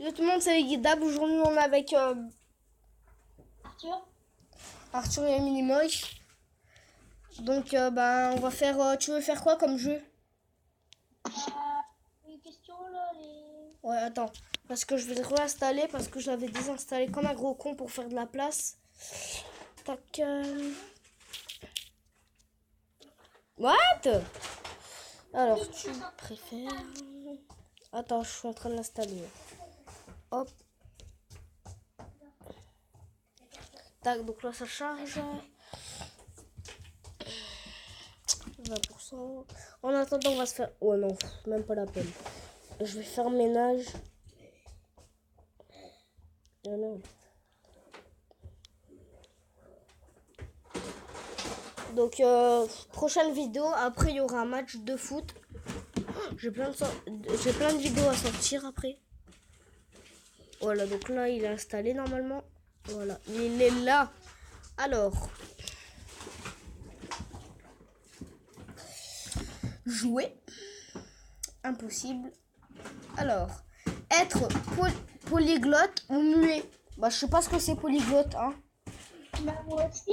Yo tout le monde, c'est Guidab. Aujourd'hui, on est avec Arthur. Arthur et Minimoy. Donc, on va faire. Tu veux faire quoi comme jeu? Une question là, Ouais, attends. Parce que je vais le réinstaller. Parce que je l'avais désinstallé comme un gros con pour faire de la place. Tac. What? Alors, tu préfères. Attends, je suis en train de l'installer. Hop. Tac, donc là ça charge. 20%. En attendant, on va se faire. Oh non, même pas la peine. Je vais faire ménage. Oh non. Donc, prochaine vidéo. Après, il y aura un match de foot. J'ai plein de vidéos à sortir après. Voilà, donc là, il est installé normalement. Voilà, il est là. Alors, jouer. Impossible. Alors, être polyglotte ou muet. Bah, je sais pas ce que c'est polyglotte, hein. bah, moi aussi.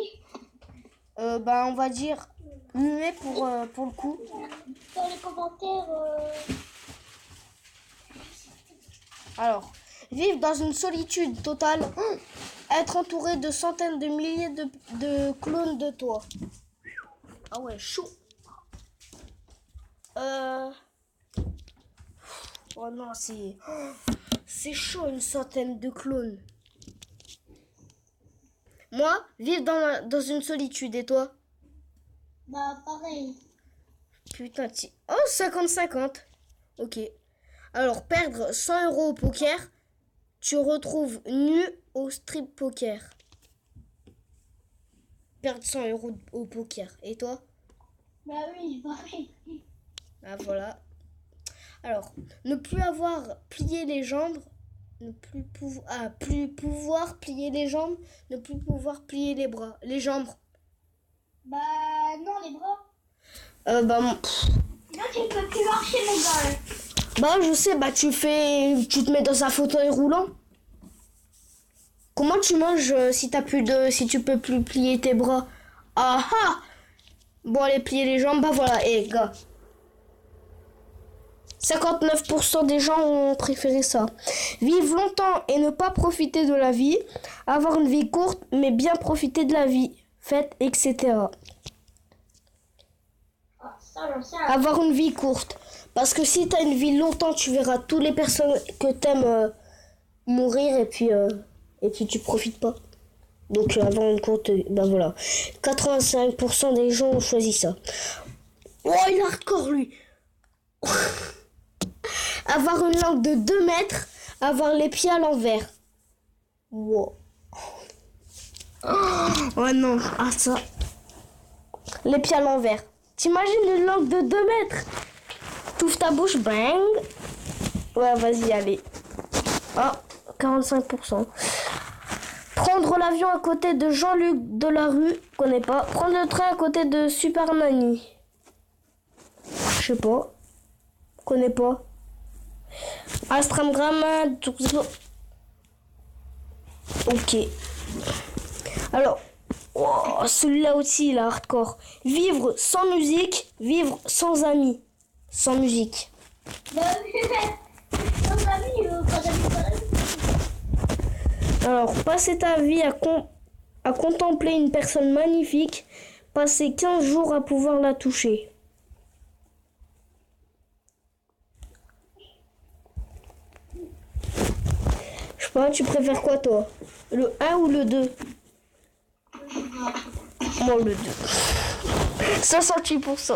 On va dire muet pour le coup. Dans les commentaires, Alors, vivre dans une solitude totale. Être entouré de centaines de milliers de clones de toi. Ah ouais, chaud. Oh non, c'est chaud, une centaine de clones. Moi, vivre dans une solitude, et toi? bah pareil. Putain, oh, 50-50. Ok. Alors, perdre 100 € au poker, tu retrouves nu au strip poker. Perdre 100 € au poker. Et toi? Bah oui, pareil. Ah, voilà. Alors, ne plus avoir plié les jambes, plus pouvoir plier les jambes, ne plus pouvoir plier les bras, les jambes. Bah non, les bras. Mon- Là, tu peux plus marcher, mon gars. je sais, tu te mets dans un fauteuil roulant. Comment tu manges si tu peux plus plier tes bras? Ah ah! Bon, allez, plier les jambes, bah voilà, gars. 59% des gens ont préféré ça. Vivre longtemps et ne pas profiter de la vie. Avoir une vie courte, mais bien profiter de la vie. Fête, etc. Ah, ça, j'en sais. Avoir une vie courte. Parce que si tu as une vie longtemps, tu verras toutes les personnes que tu aimes mourir et puis tu profites pas. Donc avoir une courte, voilà. 85% des gens ont choisi ça. Oh, il est hardcore lui. Avoir une langue de 2 mètres, avoir les pieds à l'envers. Wow. Oh non, ah ça. Les pieds à l'envers. T'imagines une langue de 2 mètres? T'ouvres ta bouche, bang. Ouais, vas-y, allez. Ah, 45%. Prendre l'avion à côté de Jean-Luc Delarue, connais pas. Prendre le train à côté de Super Nanny. Je sais pas. Connais pas. Astramgram. Ok. Alors, oh, celui-là aussi, il est hardcore. Vivre sans musique, vivre sans amis. Sans musique. Bah oui, sans amis, quand j'habite pas là. Alors, passer ta vie à contempler une personne magnifique, passer 15 jours à pouvoir la toucher. Je sais pas, tu préfères quoi toi? Le 1 ou le 2? Moi le 2. 68%.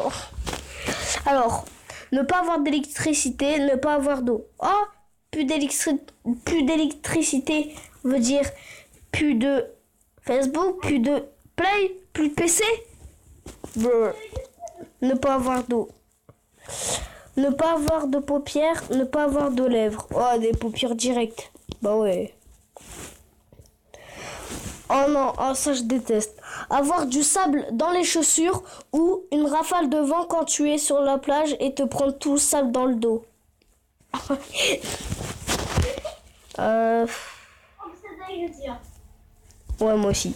Alors, ne pas avoir d'électricité, ne pas avoir d'eau. Oh, plus d'électricité veut dire plus de Facebook, plus de Play, plus de PC. Brr. Ne pas avoir d'eau. Ne pas avoir de paupières, ne pas avoir de lèvres. Oh, des paupières directes. Bah ouais. Oh non, oh ça je déteste. Avoir du sable dans les chaussures ou une rafale de vent quand tu es sur la plage et te prendre tout le sable dans le dos. Euh, Oh, c'est dingue, je tire. ouais, moi aussi.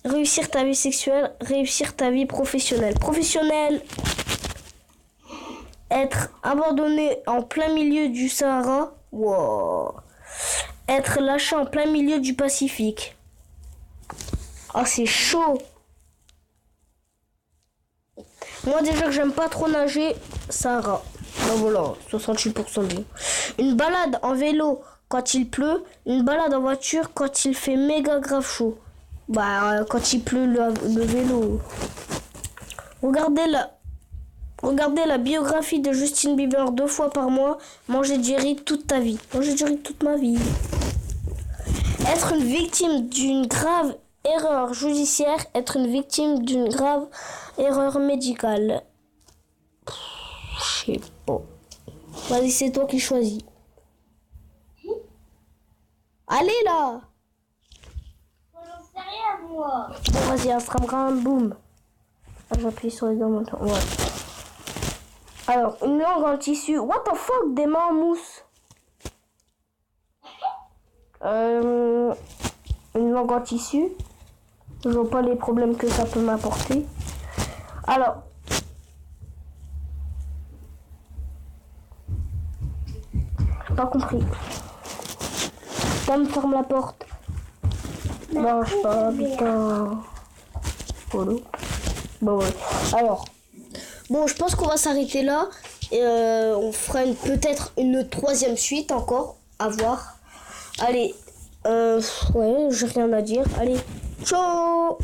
Réussir ta vie sexuelle, réussir ta vie professionnelle. Professionnelle, être abandonné en plein milieu du Sahara. Wow. Être lâché en plein milieu du Pacifique. Ah, c'est chaud. Moi déjà que j'aime pas trop nager, Sahara. Ben voilà, 68% de vous. Une balade en vélo quand il pleut, une balade en voiture quand il fait méga grave chaud. Bah quand il pleut le vélo. Regardez la biographie de Justin Bieber 2 fois par mois. Manger du riz toute ta vie. Manger du riz toute ma vie. Être une victime d'une grave erreur judiciaire. Être une victime d'une grave erreur médicale. Je sais pas. Vas-y, c'est toi qui choisis. Allez là. Moi, j'en sais rien, moi. Bon, vas-y, Instagram, boum. Ah, j'appuie sur les deux en même temps. Ouais. Alors, une langue en tissu. What the fuck, des mains en mousse. Une langue en tissu. Je vois pas les problèmes que ça peut m'apporter. Alors. J'ai pas compris. Ça me ferme la porte. Marche pas, putain. Polo. Bon, ouais. Alors. Bon, je pense qu'on va s'arrêter là. On fera peut-être une troisième suite encore. À voir. Allez. Ouais, j'ai rien à dire. Allez. Ciao.